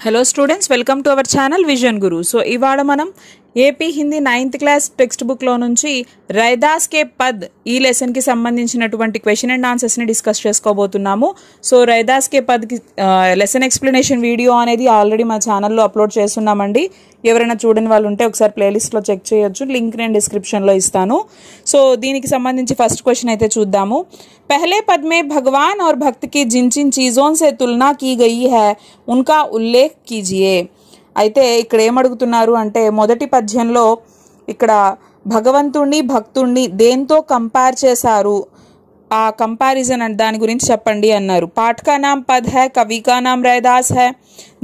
Hello students, welcome to our channel vision Guru. So ఇవాళ మనం AP Hindi 9th class text బుక్లో నుంచి రైదాస్ కే పద్ ఈ లెసన్కి సంబంధించినటువంటి క్వశ్చన్ అండ్ ఆన్సర్స్ని డిస్కస్ చేసుకోబోతున్నాము. సో రైదాస్ కే పద్కి లెసన్ ఎక్స్ప్లెనేషన్ వీడియో అనేది ఆల్రెడీ మా ఛానల్లో అప్లోడ్ చేస్తున్నామండి. ఎవరైనా చూడని వాళ్ళు ఉంటే ఒకసారి ప్లేలిస్ట్లో చెక్ చేయొచ్చు, లింక్ నేను డిస్క్రిప్షన్లో ఇస్తాను. సో దీనికి సంబంధించి ఫస్ట్ క్వశ్చన్ అయితే చూద్దాము. पहले पद में भगवान और भक्त की जिन जिन चीज़ों से तुलना की गई है उनका उल्लेख कीजिए. అయితే ఇక్కడ ఏమడుగుతున్నారు అంటే మొదటి పద్యంలో ఇక్కడ భగవంతుణ్ణి భక్తుణ్ణి దేంతో కంపేర్ చేశారు, ఆ కంపారిజన్ అంటే దాని గురించి చెప్పండి అన్నారు. పాठ का नाम पद है, कवि का नाम रैदास है,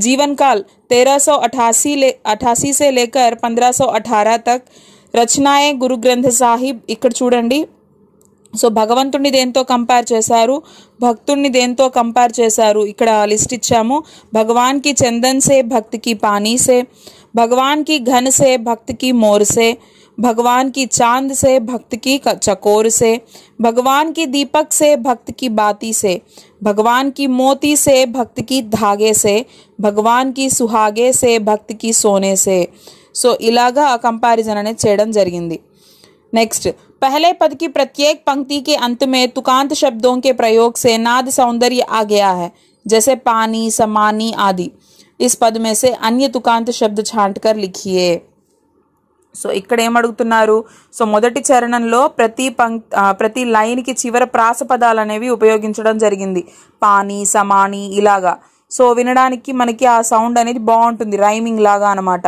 जीवन काल 1388 से लेकर 1518 तक, రచనాయే గురు గ్రంథ సాహిబ్. ఇక్కడ చూడండి, సో భగవంతుడిని దేంతో కంపేర్ చేశారు, భక్తుడిని దేంతో కంపేర్ చేశారు, ఇక్కడ లిస్ట్ ఇచ్చాము. భగవాన్ కి చందన్ సే భక్తి కి పానీ సే, భగవాన్ కి ఘన్ సే భక్తి కి మోర్ సే, भगवान की चांद से भक्त की चकोर से, भगवान की दीपक से भक्त की बाती से, भगवान की मोती से भक्त की धागे से, भगवान की सुहागे से भक्त की सोने से. సో ఇలాగా కంపారిజన్ అనేది చేయడం జరిగింది. नेक्स्ट, पहले पद की प्रत्येक पंक्ति के अंत में तुकांत शब्दों के प्रयोग से नाद सौंदर्य आ गया है, जैसे पानी, समानी आदि. इस पद में से अन्य तुकांत शब्द छांट कर लिखिए. సో ఇక్కడ ఏమడుగుతున్నారు, సో మొదటి చరణంలో ప్రతి లైన్కి చివర ప్రాస పదాలు అనేవి ఉపయోగించడం జరిగింది, పానీ, సమాని ఇలాగా. సో వినడానికి మనకి ఆ సౌండ్ అనేది బాగుంటుంది, రైమింగ్ లాగా అనమాట.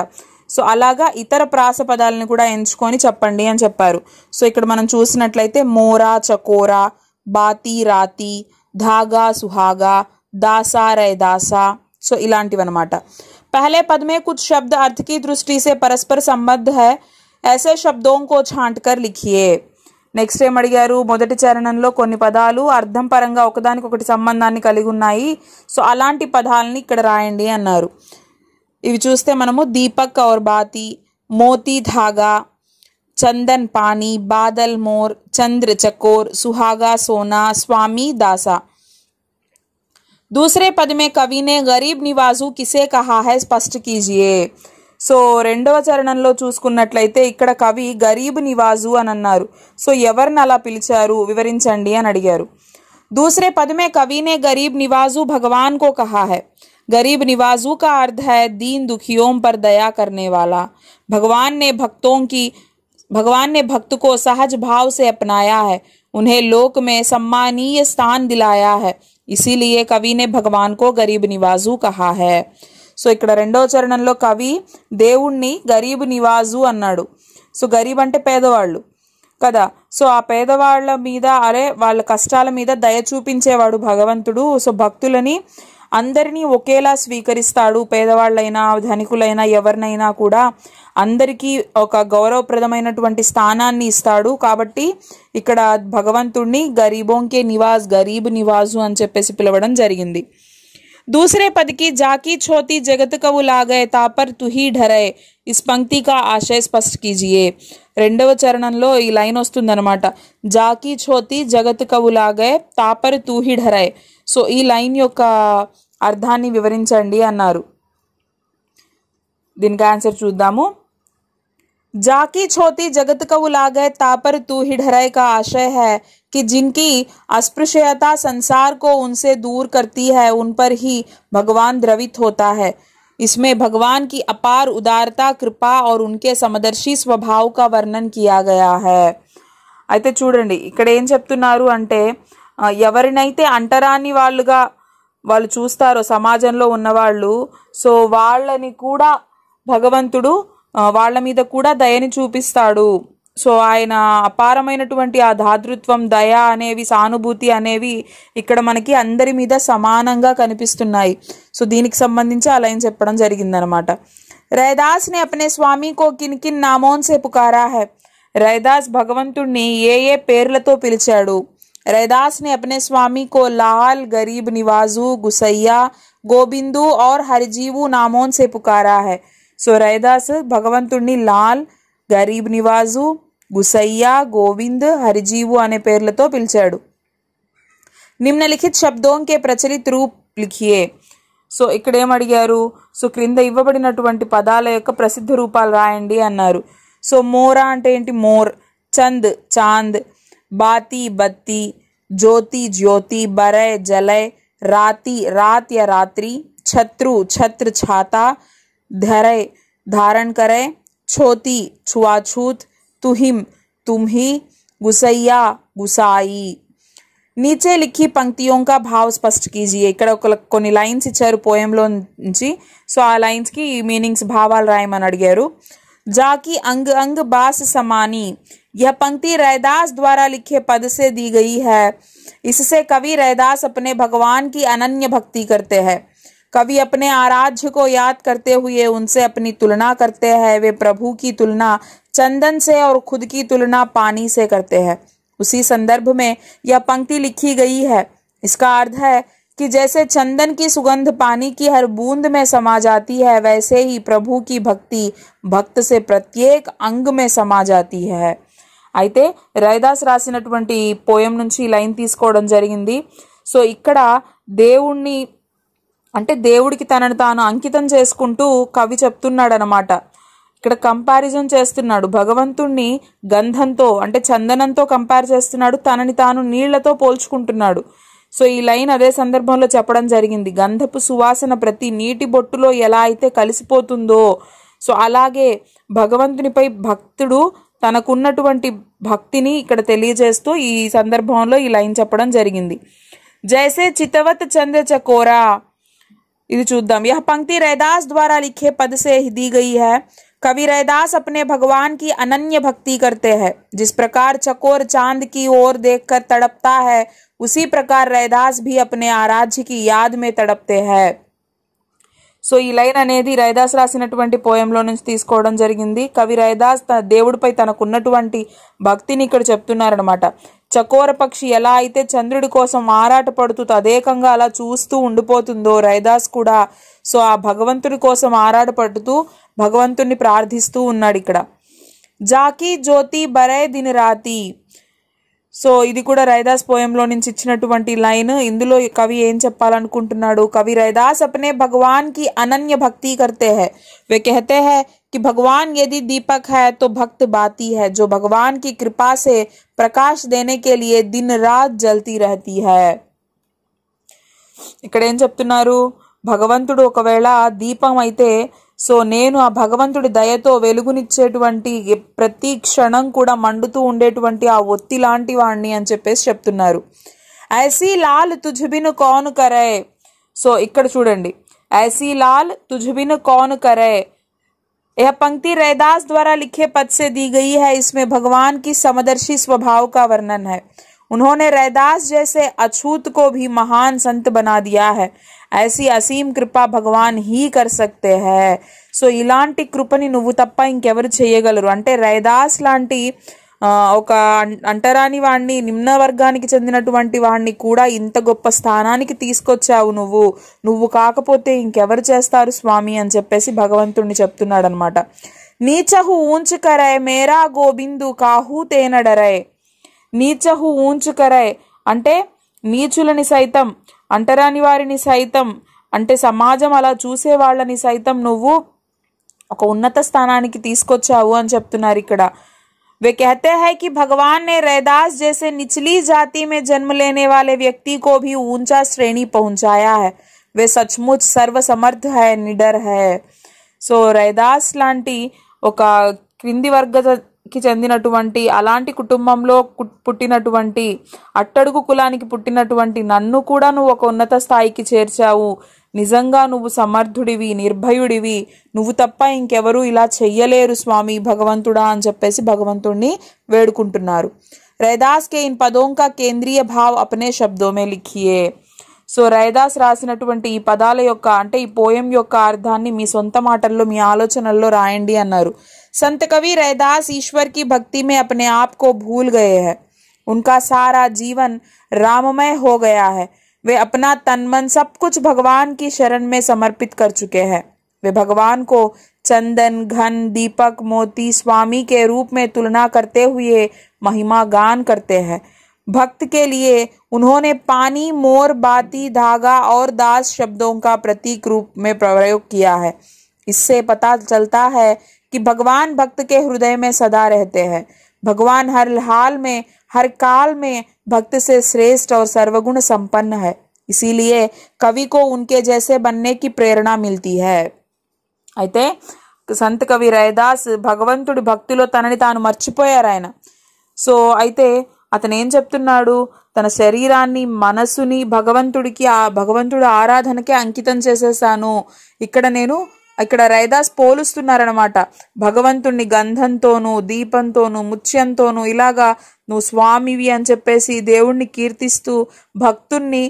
సో అలాగా ఇతర ప్రాస పదాలను కూడా ఎంచుకొని చెప్పండి అని చెప్పారు. సో ఇక్కడ మనం చూసినట్లయితే మోరా, చకోరా, బాతి, రాతి, ధాగా, సుహాగా, దాసా, రైదాసా, సో ఇలాంటివి అనమాట. पहले पद में कुछ शब्द अर्थ की दृष्टि से परस्पर संबद्ध है, ऐसे शब्दों को छांट कर लिखिए. నెక్స్ట్ ఏమడిగారు, మొదటి చరణంలో కొన్ని పదాలు అర్థం పరంగా ఒకదానికొకటి సంబంధాన్ని కలిగి ఉన్నాయి, సో అలాంటి పదాలని ఇక్కడ రాయండి అన్నారు. ఇవి చూస్తే మనము దీపక్ ఔర్ బాతి, మోతీ ధాగా, చందన్ పానీ, బాదల్ మోర్, చంద్ర చకోర్, సుహాగా सोना, स्वामी दासा. दूसरे पद में कवि ने गरीब निवाजू किसे कहा है स्पष्ट कीजिए. సో రెండవ చరణంలో చూసుకున్నట్లయితే ఇక్కడ కవి గరీబ్ నివాజు అని అన్నారు. సో ఎవరిని అలా పిలిచారు వివరించండి అని అడిగారు. दूसरे पद में कवि ने गरीब निवाजू भगवान को कहा है. गरीब निवाजू का अर्थ है दीन दुखियों पर दया करने वाला. भगवान ने भक्त को सहज भाव से अपनाया है, उन्हें लोक में सम्मानीय स्थान दिलाया है, इसीलिए कवि ने भगवान को गरीब निवाजू कहा है. సో ఇక్కడ రెండవ చరణంలో కవి దేవుణ్ణి గరీబ్ నివాజు అన్నాడు. సో గరీబ్ అంటే పేదవాళ్ళు కదా. సో ఆ పేదవాళ్ళ మీద, వాళ్ళ కష్టాల మీద దయ చూపించేవాడు భగవంతుడు. సో భక్తులని అందరినీ ఒకేలా స్వీకరిస్తాడు, పేదవాళ్ళైనా ధనికులైనా ఎవరినైనా కూడా అందరికీ ఒక గౌరవప్రదమైనటువంటి స్థానాన్ని ఇస్తాడు. కాబట్టి ఇక్కడ భగవంతుడిని గరీబోంకే నివాజ్, గరీబ్ నివాజు అని చెప్పేసి పిలవడం జరిగింది. दूसरे पद की जाकी छोटी जगत कवु लागे तापर तुही ढरे, इस पंक्ति का आशय स्पष्ट कीजिए. రెండవ చరణంలో ఈ లైన్ వస్తుందన్నమాట, జాకీ ఛోతి జగత్ కవులాగే తాపర్ తూహి ఢరై. సో ఈ లైన్ యొక్క అర్థాన్ని వివరించండి అన్నారు. దీనికి ఆన్సర్ చూద్దాము. जाकी छोटी जगत कवु लागे तापर तू ही ढराई का आशय है कि जिनकी अस्पृश्यता संसार को उनसे दूर करती है, उन पर ही भगवान द्रवित होता है. इसमें भगवान की अपार उदारता, कृपा और उनके समदर्शी स्वभाव का वर्णन किया गया है. అయితే చూడండి ఇక్కడ ఏం చెప్తున్నారు అంటే, ఎవరినైతే అంటరాని వాళ్ళుగా వాళ్ళు చూస్తారో సమాజంలో ఉన్నవాళ్ళు, సో వాళ్ళని కూడా భగవంతుడు వాళ్ళ మీద కూడా దయని చూపిస్తాడు. సో ఆయన అపారమైనటువంటి ఆ దాతృత్వం, దయ అనేవి, సానుభూతి అనేవి ఇక్కడ మనకి అందరి మీద సమానంగా కనిపిస్తున్నాయి. సో దీనికి సంబంధించి ఆ లైన్ చెప్పడం జరిగిందనమాట. रैदास ने अपने स्वामी को किन किन नामों से पुकारा है. रैदास భగవంతుడిని ఏ ఏ పేర్లతో పిలిచాడు. रैदास ने अपने स्वामी को लाल, गरीब निवाजू, गुसैया, गोबिंदू और हरजीवू नामों से पुकारा है. సో రైదాస్ భగవంతుడిని లాల్, గరీబ్ నివాజు, గుసయ్య, గోవింద్, హరిజీవు అనే పేర్లతో పిలిచాడు. నిమ్నలిఖిత్ శబ్దోं के प्रचलित रूप लिखिए. సో ఇక్కడ ఏం అడిగారు, సో క్రింద ఇవ్వబడినటువంటి పదాల యొక్క ప్రసిద్ధ రూపాలు రాయండి అన్నారు. సో మోరా అంటే ఏంటి, మోర్, చంద్ చాంద్, బాతి బత్తి, జ్యోతి జ్యోతి, బరయ్ జలయ్, రాతి రాत या रात्रि, छत्रु छत्र छाता, धरय धारण करे, छोती छुआछूत, तुहिम तुम्ही, गुसैया गुसाई. नीचे लिखी पंक्तियों का भाव स्पष्ट कीजिए. ఇక్కడ కొన్ని లైన్స్ ఇచ్చారు పోయంలో నుంచి. సో ఆ లైన్స్ కి మీనింగ్స్ భావాలు రాయమని అడిగారు. जाकी अंग अंग बास समानी, यह पंक्ति रैदास द्वारा लिखे पद से दी गई है. इससे कवि रैदास अपने भगवान की अनन्य भक्ति करते हैं. कवि अपने आराध्य को याद करते हुए उनसे अपनी तुलना करते हैं. वे प्रभु की तुलना चंदन से और खुद की तुलना पानी से करते हैं. उसी संदर्भ में यह पंक्ति लिखी गई है. इसका अर्थ है कि जैसे चंदन की सुगंध पानी की हर बूंद में समा जाती है, वैसे ही प्रभु की भक्ति भक्त से प्रत्येक अंग में समा जाती है. అయితే రైదాస్ రాసినటువంటి పోయం నుంచి ఈ లైన్ తీసుకోవడం జరిగింది. సో ఇక్కడ దేవుణ్ణి అంటే దేవుడికి తనను తాను అంకితం చేసుకుంటూ కవి చెప్తున్నాడు అనమాట. ఇక్కడ కంపారిజన్ చేస్తున్నాడు. భగవంతుణ్ణి గంధంతో అంటే చందనంతో కంపేర్ చేస్తున్నాడు, తనని తాను నీళ్లతో పోల్చుకుంటున్నాడు. సో ఈ లైన్ అదే సందర్భంలో చెప్పడం జరిగింది. గంధపు సువాసన ప్రతి నీటి బొట్టులో ఎలా అయితే కలిసిపోతుందో, సో అలాగే భగవంతునిపై భక్తుడు తనకున్నటువంటి భక్తిని ఇక్కడ తెలియజేస్తూ ఈ సందర్భంలో ఈ లైన్ చెప్పడం జరిగింది. జైసే చితవత్ చంద్ర చకోరా, ఇది చూద్దాం. यह पंक्ति रैदास द्वारा लिखे पद से दी गई है. कवि रैदास अपने भगवान की अनन्य भक्ति करते हैं. जिस प्रकार चकोर चांद की ओर देखकर तड़पता है, उसी प्रकार रैदास भी अपने आराध्य की याद में तड़पते हैं. సో ఈ లైన్ అనేది రైదాస్ రాసినటువంటి పోయంలో నుంచి తీసుకోవడం జరిగింది. కవి రైదాస్ దేవుడిపై తనకున్నటువంటి భక్తిని ఇక్కడ చెప్తున్నారనమాట. చకోర పక్షి ఎలా అయితే చంద్రుడి కోసం ఆరాట పడుతూ తదేకంగా అలా చూస్తూ ఉండిపోతుందో, రైదాస్ కూడా సో ఆ భగవంతుడి కోసం ఆరాట పడుతూ భగవంతుడిని ప్రార్థిస్తూ ఉన్నాడు ఇక్కడ. జాకీ జ్యోతి బరయ్ దిన్ రాతి, సో ఇది కూడా రైదాస్ పోయంలో నుంచి ఇచ్చినటువంటి లైన్. ఇందులో కవి ఏం చెప్పాలనుకుంటున్నాడు, కవి रैदास अपने भगवान की अनन्य भक्ति करते हैं. वे कहते हैं कि भगवान यदि दीपक है तो भक्त बाती है, जो भगवान की कृपा से प्रकाश देने के लिए दिन रात जलती रहती है. ఇక్కడ ఏం చెప్తున్నారు, భగవంతుడు ఒకవేళ దీపం అయితే సో నేను ఆ భగవంతుడి దయతో వెలుగునిచ్చేటువంటి ప్రతి క్షణం కూడా మండుతూ ఉండేటువంటి ఆ ఒత్తి లాంటి వాణ్ణి అని చెప్పేసి చెప్తున్నారు. ఐసీ లాల్ తుజ్బిన్ కౌన్ కరే, సో ఇక్కడ చూడండి, ఐసీ లాల్ తుజ్బిన్ కౌన్ కరే. यह पंक्ति रैदास द्वारा लिखे पद से दी गई है. इसमें भगवान की समदर्शी स्वभाव का वर्णन है. उन्होंने रैदास जैसे अछूत को भी महान संत बना दिया है. ऐसी असीम कृपा भगवान ही कर सकते हैं. సో ఇలాంటి కృపని నువ్వు తప్ప ఇంకెవరు చేయగలరు. అంటే రైదాస్ లాంటి ఒక అంటరాని వాణ్ణి, నిమ్న వర్గానికి చెందినటువంటి వాణ్ణి కూడా ఇంత గొప్ప స్థానానికి తీసుకొచ్చావు నువ్వు కాకపోతే ఇంకెవరు చేస్తారు స్వామి అని చెప్పేసి భగవంతుడిని చెప్తున్నాడు అనమాట. నీచహు ఊంచ్ కరై మేరా గోబిందు కాహూ తేనడరై. నీచహు ఊంచ్ కరై అంటే నీచులని సైతం, అంటరాని వారిని సైతం, అంటే సమాజం అలా చూసే వాళ్ళని సైతం నువ్వు ఒక ఉన్నత స్థానానికి తీసుకొచ్చావు అని చెప్తున్నారు ఇక్కడ. वे कहते हैं कि भगवान ने रैदास जैसे निचली जाति में जन्म लेने वाले व्यक्ति को भी ऊंचा श्रेणी पहुंचाया है. वे सचमुच सर्वसमर्थ है, निडर है. సో రైదాస్ లాంటి ఒక క్రింది వర్గకి చెందినటువంటి అలాంటి కుటుంబంలో పుట్టినటువంటి అట్టడుగు కులానికి పుట్టినటువంటి నన్ను కూడా నువ్వు ఒక ఉన్నత స్థాయికి చేర్చావు. నిజంగా నువ్వు సమర్థుడివి, నిర్భయుడివి, నువ్వు తప్ప ఇంకెవరూ ఇలా చెయ్యలేరు స్వామి భగవంతుడా అని చెప్పేసి భగవంతుడిని వేడుకుంటున్నారు. रैदास के इन पदों का केंद्रीय भाव अपने शब्दों में लिखिए. సో రైదాస్ రాసినటువంటి ఈ పదాల యొక్క అంటే ఈ పోయం యొక్క అర్థాన్ని మీ సొంత మాటల్లో మీ ఆలోచనల్లో రాయండి అన్నారు. संत कवि रैदास ईश्वर की भक्ति में अपने आप को भूल गए हैं. उनका सारा जीवन राममय हो गया है. वे अपना तन मन सब कुछ भगवान की शरण में समर्पित कर चुके हैं. वे भगवान को चंदन, घन, दीपक, मोती, स्वामी के रूप में तुलना करते हुए महिमा गान करते हैं. भक्त के लिए उन्होंने पानी, मोर, बाती, धागा और दास शब्दों का प्रतीक रूप में प्रयोग किया है। इससे पता चलता है कि भगवान भक्त के हृदय में सदा रहते हैं। भगवान हर हाल में, हर काल में भक्त से श्रेष्ठ और सर्वगुण संपन्न है। इसीलिए कवि को उनके जैसे बनने की प्रेरणा मिलती है। అయితే సంత్ కవి రవిదాస్ భగవంతుడి భక్తిలో తనని తాను మర్చిపోయారు ఆయన. సో అయితే అతను ఏం చెప్తున్నాడు, తన శరీరాన్ని, మనసుని భగవంతుడికి, ఆ భగవంతుడి ఆరాధనకే అంకితం చేసేసాను. ఇక్కడ రవిదాస్ పోలుస్తున్నారనమాట. భగవంతుణ్ణి గంధంతోనూ, దీపంతోనూ, ముత్యంతోనూ ఇలాగా నువ్వు స్వామివి అని చెప్పేసి దేవుణ్ణి కీర్తిస్తూ భక్తుణ్ణి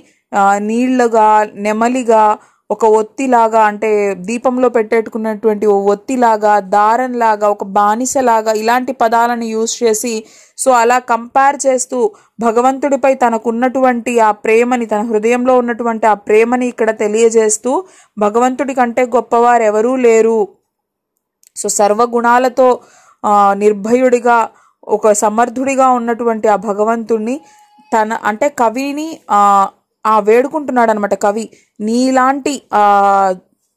నీళ్లుగా, నెమలిగా, ఒక ఒత్తిలాగా, అంటే దీపంలో పెట్టేట్టుకున్నటువంటి ఓ ఒత్తిలాగా, దారంలాగా, ఒక బానిసలాగా ఇలాంటి పదాలను యూజ్ చేసి సో అలా కంపేర్ చేస్తూ భగవంతుడిపై తనకున్నటువంటి ఆ ప్రేమని, తన హృదయంలో ఉన్నటువంటి ఆ ప్రేమని ఇక్కడ తెలియజేస్తూ భగవంతుడి కంటే గొప్పవారు ఎవరూ లేరు. సో సర్వగుణాలతో నిర్భయుడిగా, ఒక సమర్థుడిగా ఉన్నటువంటి ఆ భగవంతుడిని అంటే కవిని వేడుకుంటున్నాడు అనమాట. కవి నీలాంటి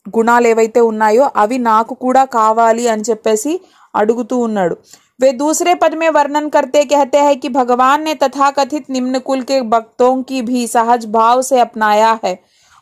గుణాలు ఏవైతే ఉన్నాయో అవి నాకు కూడా కావాలి అని చెప్పేసి అడుగుతూ ఉన్నాడు. वे दूसरे पद में वर्णन करते कहते हैं कि भगवान ने तथाकथित निम्न कुल के भक्तों की भी सहज भाव से अपनाया है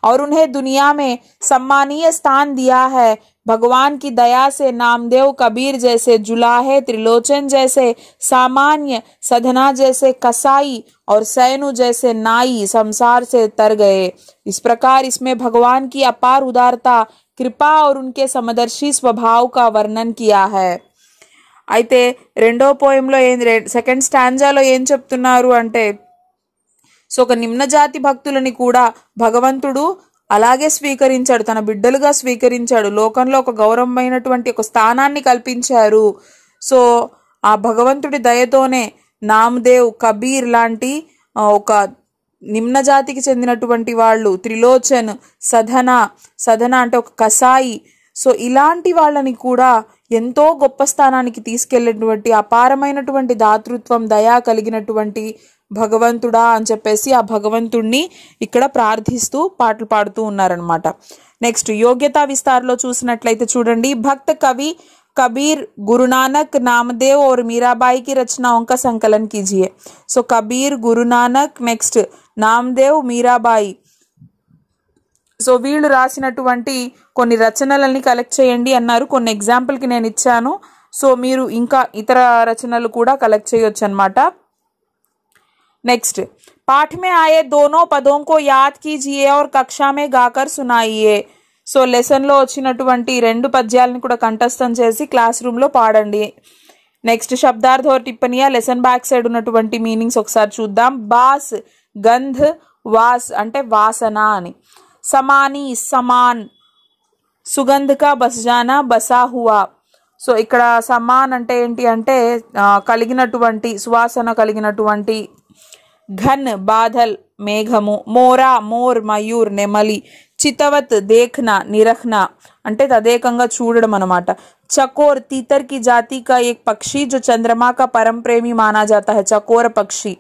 और उन्हें दुनिया में सम्मानीय स्थान दिया है। भगवान की दया से नामदेव, कबीर जैसे जुलाहे, त्रिलोचन जैसे सामान्य, सधना जैसे कसाई और सैनु जैसे नाई संसार से तर गए। इस प्रकार इसमें भगवान की अपार उदारता, कृपा और उनके समदर्शी स्वभाव का वर्णन किया है. అయితే రెండో పోయంలో సెకండ్ స్టాంజాలో ఏం చెప్తున్నారు అంటే, సో ఒక నిమ్నజాతి భక్తులని కూడా భగవంతుడు అలాగే స్వీకరించాడు, తన బిడ్డలుగా స్వీకరించాడు, లోకంలో ఒక గౌరవమైనటువంటి ఒక స్థానాన్ని కల్పించారు. సో ఆ భగవంతుడి దయతోనే నామదేవ్, కబీర్ లాంటి ఒక నిమ్నజాతికి చెందినటువంటి వాళ్ళు, త్రిలోచన్, సధన అంటే ఒక కసాయి, సో ఇలాంటి వాళ్ళని కూడా ఎంతో గొప్ప స్థానానికి తీసుకెళ్లేటువంటి అపారమైనటువంటి దాతృత్వం, దయా కలిగినటువంటి భగవంతుడా అని చెప్పేసి ఆ భగవంతుణ్ణి ఇక్కడ ప్రార్థిస్తూ పాటలు పాడుతూ ఉన్నారనమాట. నెక్స్ట్ యోగ్యతా విస్తార్లో చూసినట్లయితే చూడండి, భక్త కవి कबीर, गुरु नानक, नामदेव और मीराबाई की रचनाओं का संकलन कीजिए. सो कबीर, गुरु नानक, नेक्स्ट नामदेव, మీరాబాయి, సో వీళ్ళు రాసినటువంటి కొన్ని రచనలని కలెక్ట్ చేయండి అన్నారు. కొన్ని ఎగ్జాంపుల్కి నేను ఇచ్చాను. సో మీరు ఇంకా ఇతర రచనలు కూడా కలెక్ట్ చేయొచ్చు అనమాట. నెక్స్ట్, पाठ में आए दोनों पदों को याद कीजिए और कक्षा में गाकर सुनाइए. సో లెసన్లో వచ్చినటువంటి రెండు పద్యాలను కూడా కంఠస్థం చేసి క్లాస్ రూమ్లో పాడండి. నెక్స్ట్, శబ్దార్థ और टिप्पणियां, లెసన్ బ్యాక్ సైడ్ ఉన్నటువంటి మీనింగ్స్ ఒకసారి చూద్దాం. బాస్, గంధ్, వాస్ అంటే వాసన అని. సమాని, సమాన్, సుగంధ కా బస్ జానా, బసా హువా. సో ఇక్కడ సమాన్ అంటే ఏంటి అంటే కలిగినటువంటి, సువాసన కలిగినటువంటి. ఘన్, బాధల్, మేఘము. మోరా, మోర్, మయూర్, నెమలి. చితవత్, దేఖ్నా, నిరఖ్నా అంటే తదేకంగా చూడడం అనమాట. చకోర్, तीतर की जाति का एक पक्षी जो चंद्रमा का परम प्रेमी माना जाता है. చకోర పక్షి,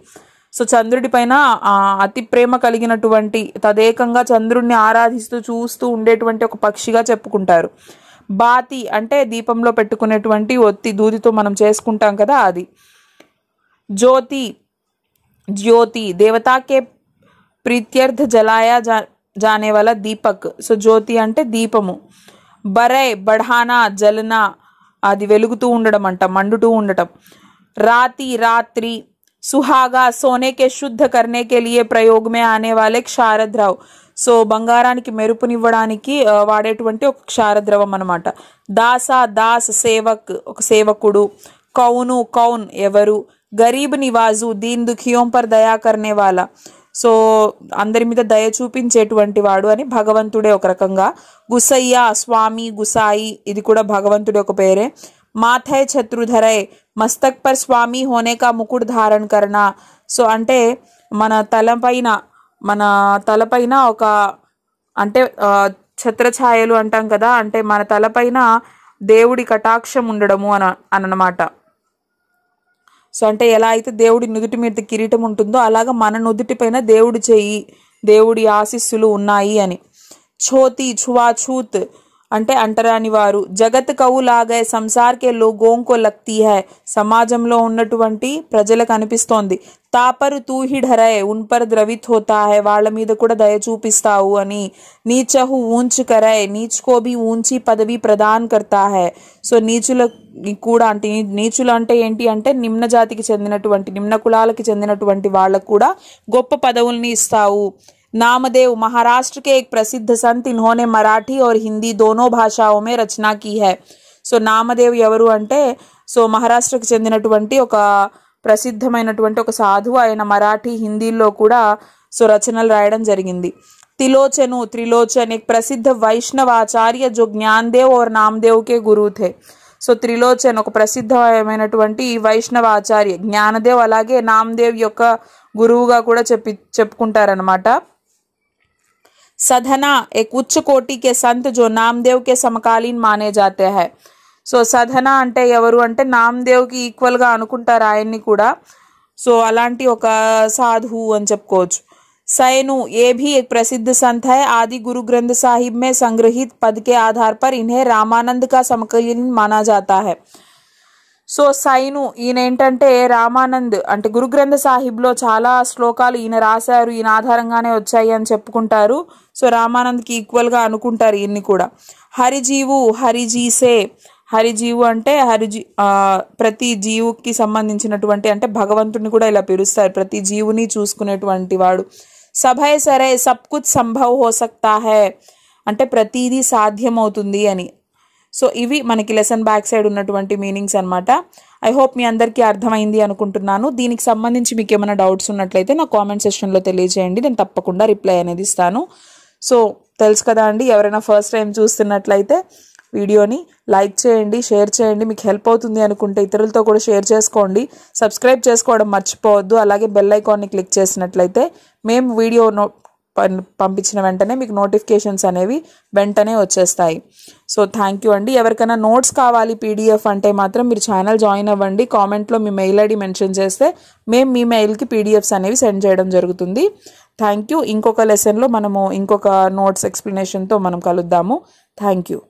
సో చంద్రుడి పైన అతి ప్రేమ కలిగినటువంటి, తదేకంగా చంద్రుడిని ఆరాధిస్తూ చూస్తూ ఉండేటువంటి ఒక పక్షిగా చెప్పుకుంటారు. బాతి అంటే దీపంలో పెట్టుకునేటువంటి ఒత్తి, దూదితో మనం చేసుకుంటాం కదా అది. జ్యోతి, ज्योति, देवता के प्रीत्यर्थ जलाया जाने वाला दीपक. సో జ్యోతి అంటే దీపము. బరై, బఢానా, జలనా, అది వెలుగుతూ ఉండడం అంట, మండుతూ ఉండటం. రాతి, రాత్రి. సుహాగా, सोने के शुद्ध करने के लिए प्रयोग में आने वाले క్షారద్రవ్. సో బంగారానికి మెరుపునివ్వడానికి వాడేటువంటి ఒక క్షారద్రవం అనమాట. దాస, దాస్, సేవక్, ఒక సేవకుడు. కౌను, కౌన్ ఎవరు. గరీబ్ నివాజు, దీన్ దుఖియోం పర్ దయా కర్నే వాలా, సో అందరి మీద దయ చూపించేటువంటి వాడు అని భగవంతుడే ఒక రకంగా. గుసయ్య, స్వామి, గుసాయి, ఇది కూడా భగవంతుడి ఒక పేరే. మాథై ఛత్రుధరై, మస్తక్ పర్ స్వామి హోనే కా ముకుట్ ధారణ కర్నా. సో అంటే మన తలపైన ఒక అంటే ఛత్రఛాయలు అంటాం కదా, అంటే మన తలపైన దేవుడి కటాక్షం ఉండడము అన్నమాట. సో అంటే ఎలా అయితే దేవుడి నుదుటి మీద కిరీటం ఉంటుందో అలాగా మన నుదుటి పైన దేవుడి చెయ్యి, దేవుడి ఆశీస్సులు ఉన్నాయి అని. ఛోతి ఛువాఛూత్ అంటే అంటరాని వారు. జగత్ కవు లాగే సంసార్ కే లోగోంకో లగ్తీ హై, సమాజంలో ఉన్నటువంటి ప్రజలకు అనిపిస్తోంది. తాపరు తూ హి ఢరై ఉన్ పర్ ద్రవిత్ హోతా హై, వాళ్ళ మీద కూడా దయ చూపిస్తావు అని. నీచహు ఊంచ్ కరై నీచ్కో భీ ఊంచి పదవి ప్రదాన్ కర్తా హై, సో నీచుల కూడా అంటే నీచులు అంటే ఏంటి అంటే నిమ్న జాతికి చెందినటువంటి నిమ్న కులాలకి చెందినటువంటి వాళ్ళకు కూడా గొప్ప పదవుల్ని ఇస్తావు. नामदेव महाराष्ट्र के एक प्रसिद्ध संत, इन्होंने मराठी और हिंदी दोनों भाषाओं में रचना की है. సో నామదేవ్ ఎవరు అంటే సో మహారాష్ట్రకు చెందినటువంటి ఒక ప్రసిద్ధమైనటువంటి ఒక సాధువు. ఆయన మరాఠీ హిందీలో కూడా సో రచనలు రాయడం జరిగింది. त्रिलोचन एक प्रसिद्ध वैष्णव आचार्य जो ज्ञानदेव और नामदेव के गुरु थे. సో త్రిలోచన్ ఒక ప్రసిద్ధమైనటువంటి వైష్ణవ ఆచార్య, జ్ఞానదేవ్ అలాగే నామదేవ్ యొక్క గురువుగా కూడా చెప్పుకుంటారనమాట. सधना एक उच्च कोटि के संत जो नामदेव के समकालीन माने जाते हैं. సో సధన అంటే ఎవరు అంటే నామదేవ్కి ఈక్వల్గా అనుకుంటారు ఆయన్ని కూడా. సో అలాంటి ఒక సాధువు అని చెప్పుకోవచ్చు. सैनु ये भी एक प्रसिद्ध संत है. आदि गुरु ग्रंथ साहिब में संग्रहित पद के आधार पर इन्हें रामानंद का समकालीन माना जाता है. సో సైను ఈయన ఏంటంటే రామానంద్ అంటే గురు గ్రంథ సాహిబ్లో చాలా శ్లోకాలు ఈయన రాశారు, ఈయన ఆధారంగానే వచ్చాయి అని చెప్పుకుంటారు. సో రామానంద్కి ఈక్వల్గా అనుకుంటారు ఈయన్ని కూడా. హరిజీవు హరిజీసే, హరిజీవు అంటే ప్రతి జీవుకి సంబంధించినటువంటి అంటే భగవంతుడిని కూడా ఇలా పిలుస్తారు, ప్రతి జీవుని చూసుకునేటువంటి వాడు. సభై సరే సబ్ కుచ్ సంభవ్ హో సక్తా హై అంటే ప్రతిదీ సాధ్యమవుతుంది అని. సో ఇవి మనకి లెసన్ బ్యాక్ సైడ్ ఉన్నటువంటి మీనింగ్స్ అనమాట. ఐ హోప్ మీ అందరికీ అర్థమైంది అనుకుంటున్నాను. దీనికి సంబంధించి మీకు ఏమైనా డౌట్స్ ఉన్నట్లయితే నా కామెంట్ సెక్షన్లో తెలియజేయండి, నేను తప్పకుండా రిప్లై అనేది ఇస్తాను. సో తెలుసు కదా అండి, ఎవరైనా ఫస్ట్ టైం చూస్తున్నట్లయితే వీడియోని లైక్ చేయండి, షేర్ చేయండి, మీకు హెల్ప్ అవుతుంది అనుకుంటే ఇతరులతో కూడా షేర్ చేసుకోండి. సబ్స్క్రైబ్ చేసుకోవడం మర్చిపోవద్దు. అలాగే బెల్ ఐకాన్ని క్లిక్ చేసినట్లయితే మేము వీడియో పంపించిన వెంటనే మీకు నోటిఫికేషన్స్ అనేవి వెంటనే వచ్చేస్తాయి. సో థ్యాంక్ యూ అండి. ఎవరికైనా నోట్స్ కావాలి పీడిఎఫ్ అంటే మాత్రం మీరు ఛానల్ జాయిన్ అవ్వండి. కామెంట్లో మీ మెయిల్ ఐడి మెన్షన్ చేస్తే మేము మీ మెయిల్కి పీడిఎఫ్స్ అనేవి సెండ్ చేయడం జరుగుతుంది. Thank you. ఇంకొక లెసన్లో మనము ఇంకొక నోట్స్ ఎక్స్ప్లెనేషన్తో మనం కలుద్దాము. Thank you.